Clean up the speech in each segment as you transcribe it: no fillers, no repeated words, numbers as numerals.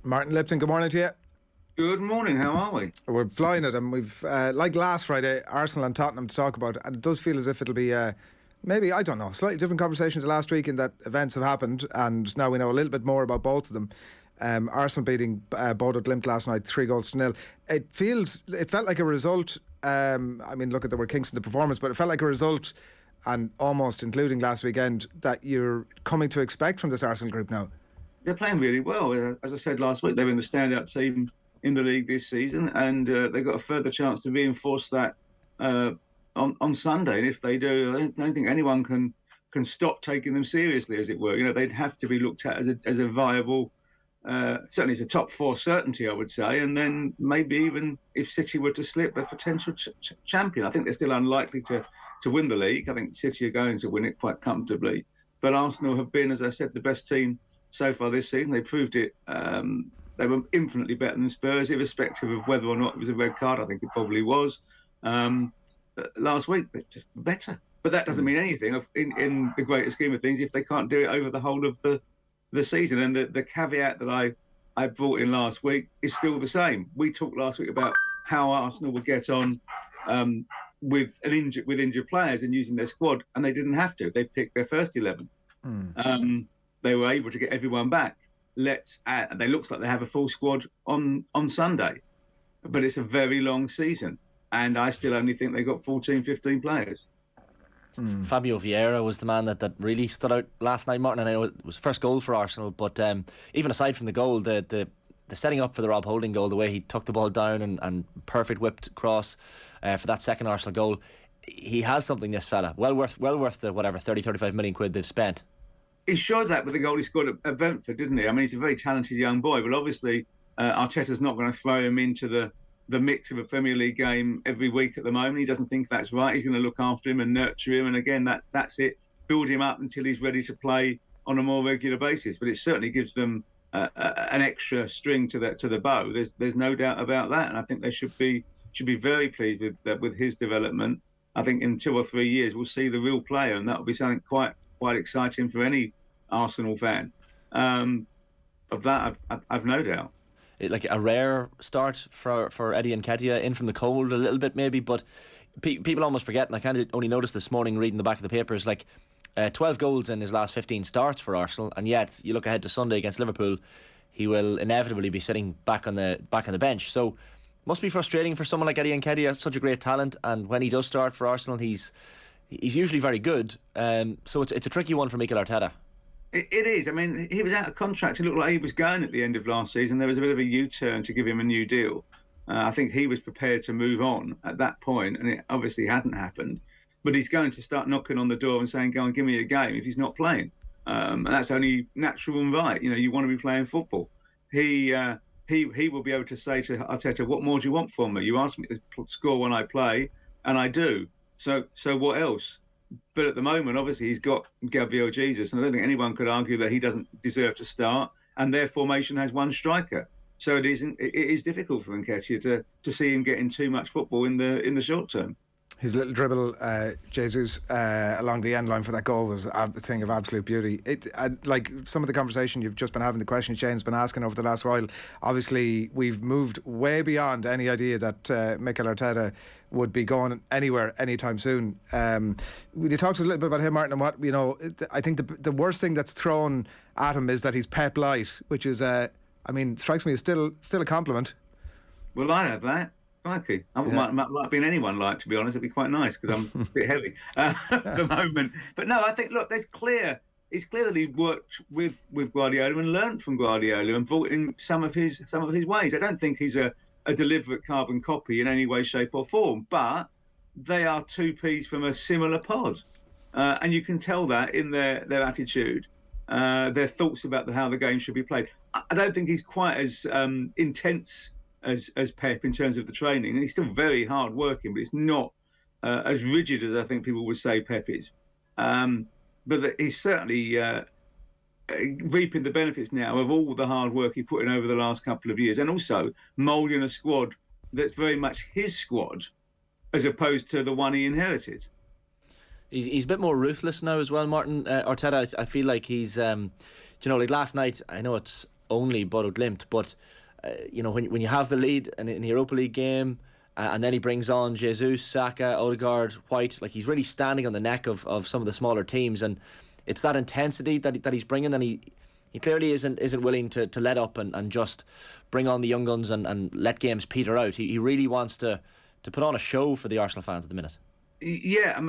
Martin Lipton, good morning to you. Good morning, how are we? We're flying it, and we've, like last Friday, Arsenal and Tottenham to talk about, and it does feel as if it'll be maybe, I don't know, a slightly different conversation to last week in that events have happened, and now we know a little bit more about both of them. Arsenal beating Bodo Glimt last night 3-0. It felt like a result. I mean, look, there were kinks in the performance, but it felt like a result, and almost including last weekend, that you're coming to expect from this Arsenal group now. They're playing really well. As I said last week, they've been the standout team in the league this season, and they've got a further chance to reinforce that on Sunday. And if they do, I don't think anyone can stop taking them seriously, as it were. You know, they'd have to be looked at as a viable, certainly as a top four certainty, I would say. And then maybe even if City were to slip, a potential champion. I think they're still unlikely to win the league. I think City are going to win it quite comfortably. But Arsenal have been, as I said, the best team so far this season. They proved it. They were infinitely better than Spurs, irrespective of whether or not it was a red card. I think it probably was. Last week, they're just better. But that doesn't mean anything in the greater scheme of things if they can't do it over the whole of the season. And the caveat that I brought in last week is still the same. We talked last week about how Arsenal would get on with injured players and using their squad, and they didn't have to. They picked their first 11. They were able to get everyone back. And they looks like they have a full squad on Sunday, but it's a very long season, and I still only think they got 14, 15 players. Fabio Vieira was the man that really stood out last night, Martin. And I know it was first goal for Arsenal, but even aside from the goal, the setting up for the Rob Holding goal, the way he took the ball down and perfect whipped cross for that second Arsenal goal, he has something, this fella. Well worth the whatever 30-35 million quid they've spent. He showed that with the goal he scored at Brentford, didn't he? I mean, he's a very talented young boy, but obviously Arteta's not going to throw him into the mix of a Premier League game every week at the moment. He doesn't think that's right. He's going to look after him and nurture him, and again, that's it. Build him up until he's ready to play on a more regular basis. But it certainly gives them an extra string to the bow. There's no doubt about that, and I think they should be very pleased with his development. I think in 2 or 3 years we'll see the real player, and that will be something quite exciting for any Arsenal fan. Of that, I've no doubt. Like a rare start for Adrian and Nketiah, in from the cold a little bit maybe, but people almost forget, and I kind of only noticed this morning reading the back of the papers, like 12 goals in his last 15 starts for Arsenal, and yet you look ahead to Sunday against Liverpool, he will inevitably be sitting back on the bench. So must be frustrating for someone like Adrian and Nketiah, such a great talent, and when he does start for Arsenal, he's usually very good. So it's a tricky one for Mikel Arteta. It is. I mean, he was out of contract. It looked like he was going at the end of last season. There was a bit of a U-turn to give him a new deal. I think he was prepared to move on at that point, and it obviously hadn't happened. But he's going to start knocking on the door and saying, "Go and give me a game," if he's not playing. And that's only natural and right. You know, you want to be playing football. He will be able to say to Arteta, "What more do you want from me? You asked me to score when I play, and I do. So what else?" But at the moment, obviously, he's got Gabriel Jesus, and I don't think anyone could argue that he doesn't deserve to start. And their formation has one striker, so it is difficult for Nketiah to see him getting too much football in the short term. His little dribble, Jesus, along the end line for that goal was a thing of absolute beauty. Like some of the conversation you've just been having, the question Shane's been asking over the last while, obviously we've moved way beyond any idea that Mikel Arteta would be going anywhere anytime soon. Will you talk to us a little bit about him, Martin, and what, you know, I think the worst thing that's thrown at him is that he's Pep light, which is, I mean, strikes me as still a compliment. Well, I have that. Crikey. I might like being anyone like, to be honest. It'd be quite nice because I'm a bit heavy at the moment. But no, I think, look, it's clear that he worked with Guardiola and learned from Guardiola and brought in some of his ways. I don't think he's a deliberate carbon copy in any way, shape or form, but they are two peas from a similar pod. And you can tell that in their attitude, their thoughts about how the game should be played. I don't think he's quite as intense as Pep in terms of the training, and he's still very hard working, but it's not as rigid as I think people would say Pep is. But he's certainly reaping the benefits now of all the hard work he put in over the last couple of years, and also moulding a squad that's very much his squad as opposed to the one he inherited. He's a bit more ruthless now as well, Martin. Arteta, I feel like he's, like last night, I know it's only Bodo Glimt, but when you have the lead in the Europa League game, and then he brings on Jesus, Saka, Odegaard, White, like he's really standing on the neck of some of the smaller teams, and it's that intensity that he's bringing, and he clearly isn't willing to let up and just bring on the young guns and let games peter out. He really wants to put on a show for the Arsenal fans at the minute. Yeah,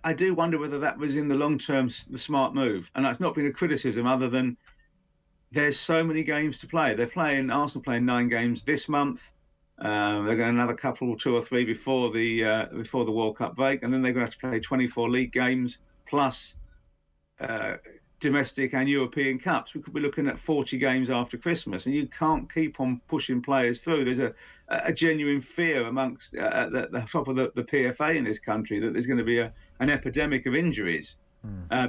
I do wonder whether that was in the long term the smart move, and that's not been a criticism other than there's so many games to play. Arsenal playing 9 games this month. They're going another couple, 2 or 3 before the World Cup break, and then they're going to have to play 24 league games plus domestic and European Cups. We could be looking at 40 games after Christmas, and you can't keep on pushing players through. There's a genuine fear amongst at the top of the PFA in this country that there's going to be an epidemic of injuries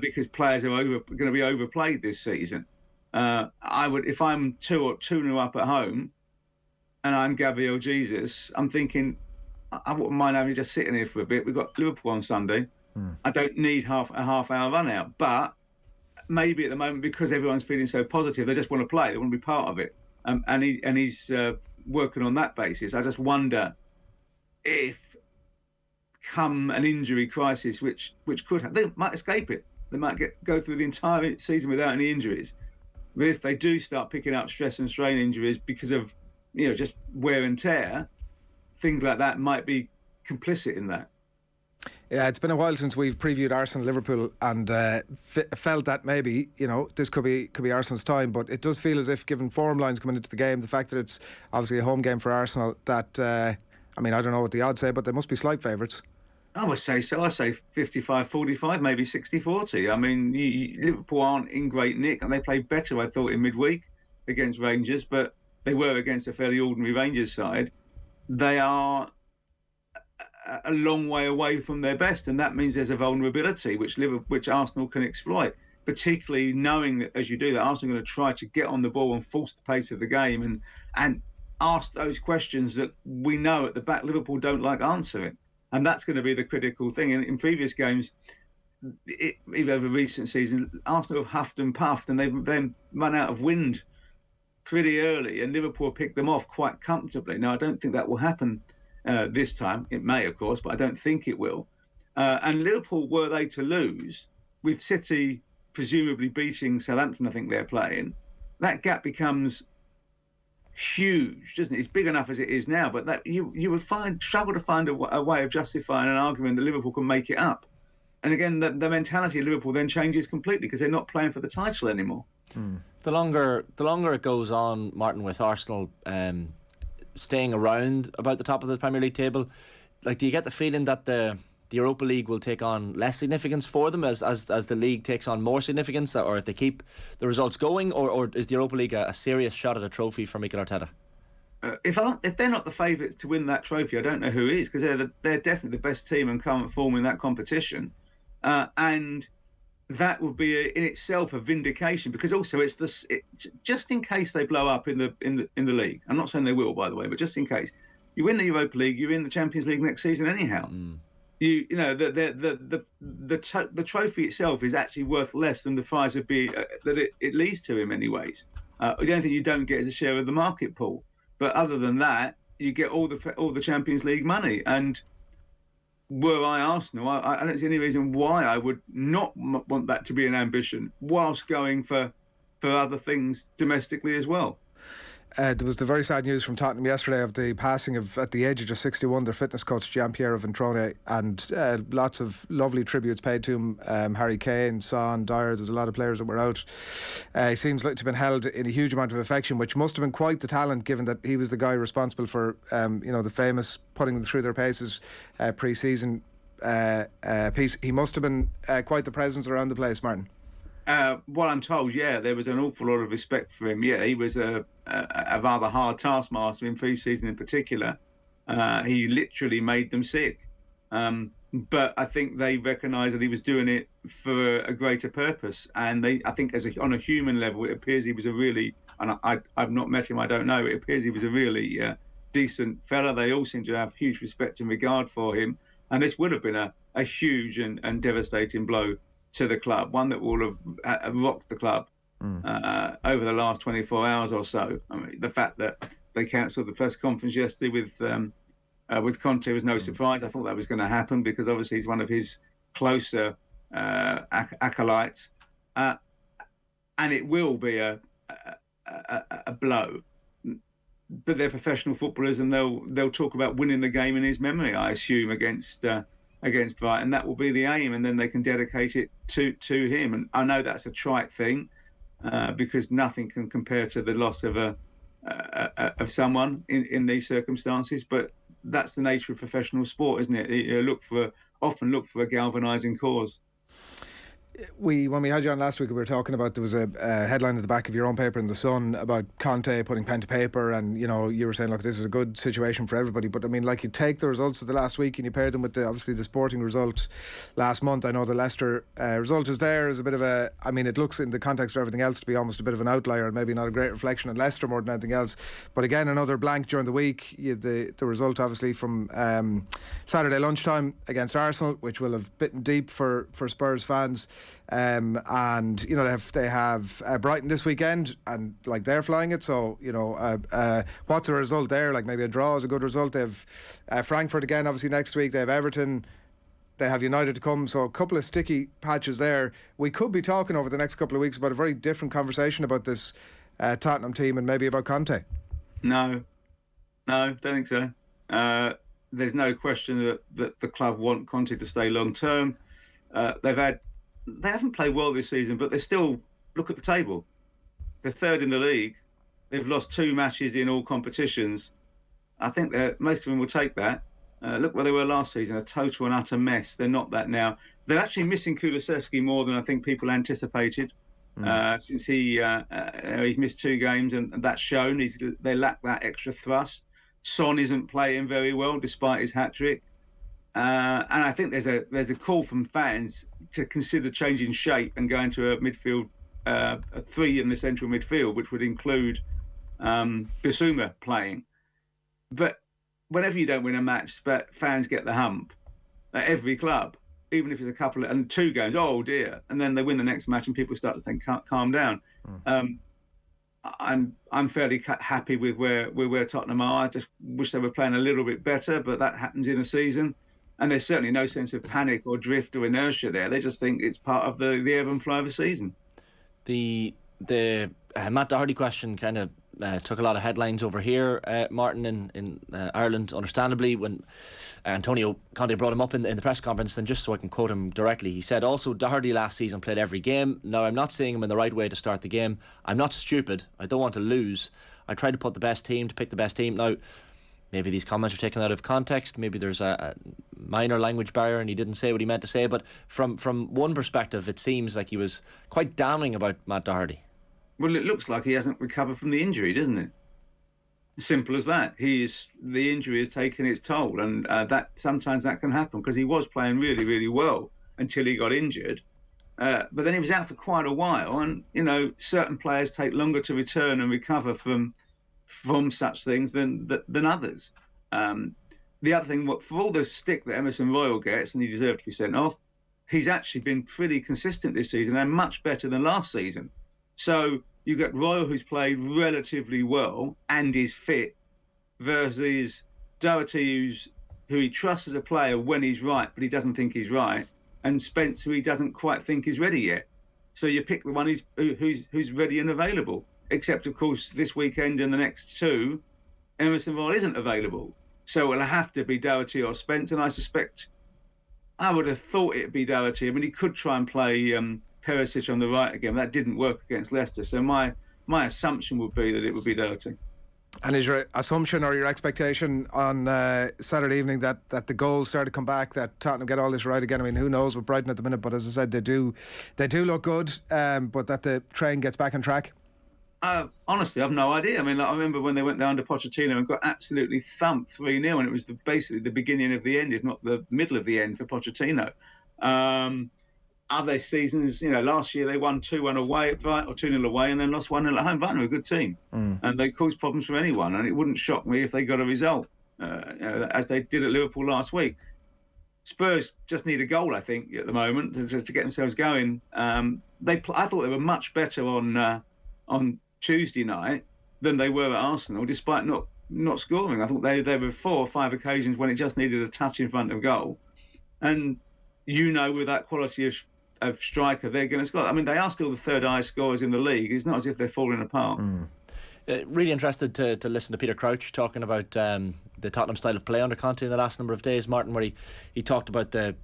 because players are going to be overplayed this season. I would, if I'm 2-0 up at home, and I'm Gabriel Jesus, I'm thinking I wouldn't mind having just sitting here for a bit. We've got Liverpool on Sunday. I don't need a half hour run out, but maybe at the moment, because everyone's feeling so positive, they just want to play. They want to be part of it. And he's working on that basis. I just wonder if, come an injury crisis, which could happen, they might escape it. They might go through the entire season without any injuries. But if they do start picking up stress and strain injuries because of just wear and tear, things like that might be complicit in that. Yeah, it's been a while since we've previewed Arsenal Liverpool, and felt that maybe this could be Arsenal's time. But it does feel as if, given form lines coming into the game, the fact that it's obviously a home game for Arsenal, that I don't know what the odds say, but they must be slight favourites. I would say so. I say 55-45, maybe 60-40. Liverpool aren't in great nick, and they played better, I thought, in midweek against Rangers, but they were against a fairly ordinary Rangers side. They are a long way away from their best, and that means there's a vulnerability which Arsenal can exploit, particularly knowing that as you do that, Arsenal are going to try to get on the ball and force the pace of the game and ask those questions that we know at the back Liverpool don't like answering. And that's going to be the critical thing. And in previous games, even over recent seasons, Arsenal have huffed and puffed, and they've then run out of wind pretty early, and Liverpool picked them off quite comfortably. Now, I don't think that will happen this time. It may, of course, but I don't think it will. And Liverpool, were they to lose, with City presumably beating Southampton, I think they're playing, that gap becomes huge, doesn't it? It's big enough as it is now, but that you would struggle to find a way of justifying an argument that Liverpool can make it up. And again, the mentality of Liverpool then changes completely because they're not playing for the title anymore. The longer it goes on, Martin, with Arsenal staying around about the top of the Premier League table, do you get the feeling that the Europa League will take on less significance for them as the league takes on more significance, or if they keep the results going, or is the Europa League a serious shot at a trophy for Mikel Arteta? If they're not the favourites to win that trophy, I don't know who is, because they're definitely the best team and current form in that competition, and that would be in itself a vindication, because also it's just in case they blow up in the league. I'm not saying they will, by the way, but just in case you win the Europa League, you're in the Champions League next season anyhow. The trophy itself is actually worth less than the prize that it leads to in many ways. The only thing you don't get is a share of the market pool, but other than that, you get all the Champions League money. And were I Arsenal, I don't see any reason why I would not want that to be an ambition, whilst going for other things domestically as well. There was the very sad news from Tottenham yesterday of the passing of, at the age of just 61, their fitness coach Gianpiero Ventrone, and lots of lovely tributes paid to him. Harry Kane, Son, Dyer, there was a lot of players that were out. He seems like to have been held in a huge amount of affection, which must have been quite the talent, given that he was the guy responsible for the famous putting them through their paces pre-season piece. He must have been quite the presence around the place, Martin. What I'm told, yeah, there was an awful lot of respect for him. Yeah, he was a rather hard taskmaster in pre-season in particular. He literally made them sick. But I think they recognised that he was doing it for a greater purpose. And I think on a human level, it appears he was a really, and I've not met him, I don't know, it appears he was a really decent fella. They all seem to have huge respect and regard for him. And this would have been a huge and devastating blow to the club, one that will have rocked the club over the last 24 hours or so. I mean, the fact that they cancelled the press conference yesterday with Conte was no surprise. I thought that was going to happen because obviously he's one of his closer acolytes, and it will be a blow. But they're professional footballers, and they'll talk about winning the game in his memory, I assume, against Brighton. That will be the aim, and then they can dedicate it to him. And I know that's a trite thing, because nothing can compare to the loss of someone in these circumstances. But that's the nature of professional sport, isn't it? You often look for a galvanising cause. When we had you on last week, we were talking about, there was a headline at the back of your own paper in The Sun about Conte putting pen to paper, and you were saying, look, this is a good situation for everybody. But I mean, like, you take the results of the last week and you pair them with obviously the Sporting result last month. I know the Leicester result is there as a bit of it looks in the context of everything else to be almost a bit of an outlier, and maybe not a great reflection on Leicester more than anything else. But again, another blank during the week. The result obviously from Saturday lunchtime against Arsenal, which will have bitten deep for Spurs fans. And they have Brighton this weekend, and like, they're flying it. So what's a result there? Like, maybe a draw is a good result. They have Frankfurt again obviously next week. They have Everton. They have United to come. So a couple of sticky patches there. We could be talking over the next couple of weeks about a very different conversation about this Tottenham team, and maybe about Conte. No, don't think so. There's no question that the club want Conte to stay long term. They haven't played well this season, but they still, look at the table. They're third in the league. They've lost 2 matches in all competitions. I think most of them will take that. Look where they were last season, a total and utter mess. They're not that now. They're actually missing Kulusevski more than I think people anticipated, since he's missed 2 games, and that's shown. They lack that extra thrust. Son isn't playing very well despite his hat-trick. And I think there's a call from fans to consider changing shape and going to a midfield, a 3 in the central midfield, which would include Bissouma playing. But whenever you don't win a match, fans get the hump at every club, even if it's a couple and 2 games. Oh dear! And then they win the next match, and people start to think, calm down. I'm fairly happy with where Tottenham are. I just wish they were playing a little bit better, but that happens in a season. And there's certainly no sense of panic or drift or inertia there. They just think it's part of the ebb and flow of the season. The Matt Doherty question kind of took a lot of headlines over here, Martin, in Ireland, understandably, when Antonio Conte brought him up in the press conference. And just so I can quote him directly, he said, also, Doherty last season played every game. Now, I'm not seeing him in the right way to start the game. I'm not stupid. I don't want to lose. I tried to pick the best team. Now, maybe these comments are taken out of context. Maybe there's a minor language barrier and he didn't say what he meant to say. But from one perspective, it seems like he was quite damning about Matt Doherty. Well, it looks like he hasn't recovered from the injury, doesn't it? Simple as that. The injury has taken its toll, and that sometimes that can happen, because he was playing really, really well until he got injured. But then he was out for quite a while, and certain players take longer to return and recover from such things than others. The other thing, for all the stick that Emerson Royal gets, and he deserved to be sent off, he's actually been pretty consistent this season and much better than last season. So you get Royal, who's played relatively well and is fit, versus Doherty, who he trusts as a player when he's right, but he doesn't think he's right, and Spence, who he doesn't quite think is ready yet. So you pick the one who's ready and available. Except, of course, this weekend and the next 2, Emerson Royal isn't available. So it'll have to be Doherty or Spence, and I would have thought it'd be Doherty. I mean, he could try and play Perisic on the right again. That didn't work against Leicester. So my assumption would be that it would be Doherty. And is your assumption or your expectation on Saturday evening that the goals start to come back, that Tottenham get all this right again? I mean, who knows with Brighton at the minute, but as I said, they do look good, but that the train gets back on track? Honestly, I've no idea. I mean, I remember when they went down to Pochettino and got absolutely thumped 3-0, and it was basically the beginning of the end, if not the middle of the end, for Pochettino. Other seasons, last year they won 2-1 away at Brighton, or 2-0 away, and then lost 1-0 at home. Brighton were a good team, and they caused problems for anyone, and it wouldn't shock me if they got a result, as they did at Liverpool last week. Spurs just need a goal, I think, at the moment to get themselves going. I thought they were much better on Tuesday night than they were at Arsenal, despite not scoring. I thought there were 4 or 5 occasions when it just needed a touch in front of goal. And with that quality of striker, they're going to score. I mean, they are still the third highest scorers in the league. It's not as if they're falling apart. Really interested to listen to Peter Crouch talking about the Tottenham style of play under Conte in the last number of days, Martin, where he talked about the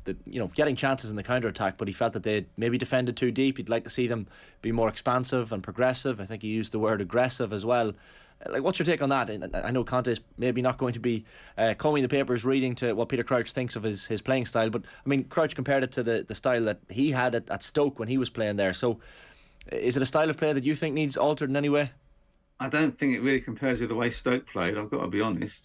getting chances in the counter-attack, but he felt that they maybe defended too deep. He'd like to see them be more expansive and progressive. I think he used the word aggressive as well. Like, what's your take on that? And I know Conte is maybe not going to be combing the papers reading to what Peter Crouch thinks of his playing style, but I mean, Crouch compared it to the style that he had at Stoke when he was playing there. So is it a style of play that you think needs altered in any way? I don't think it really compares with the way Stoke played, I've got to be honest.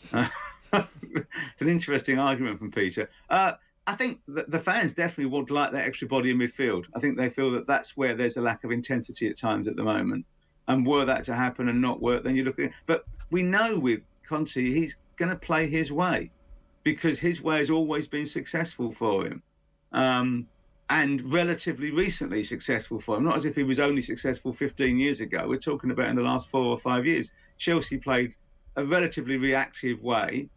It's an interesting argument from Peter. I think that the fans definitely would like that extra body in midfield. I think they feel that that's where there's a lack of intensity at times at the moment. And were that to happen and not work, then you look at it. But we know with Conte, he's going to play his way because his way has always been successful for him. And relatively recently successful for him. Not as if he was only successful 15 years ago. We're talking about in the last 4 or 5 years. Chelsea played a relatively reactive way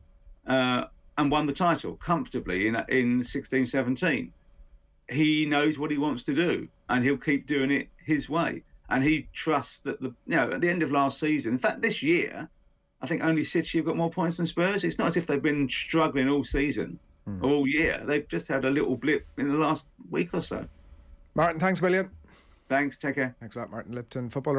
and won the title comfortably in 16-17. He knows what he wants to do and he'll keep doing it his way. And he trusts that at the end of last season, in fact, this year, I think only City have got more points than Spurs. It's not as if they've been struggling all season. All year. They've just had a little blip in the last week or so. Martin, thanks a million. Thanks, take care. Thanks a lot, Martin Lipton, footballer.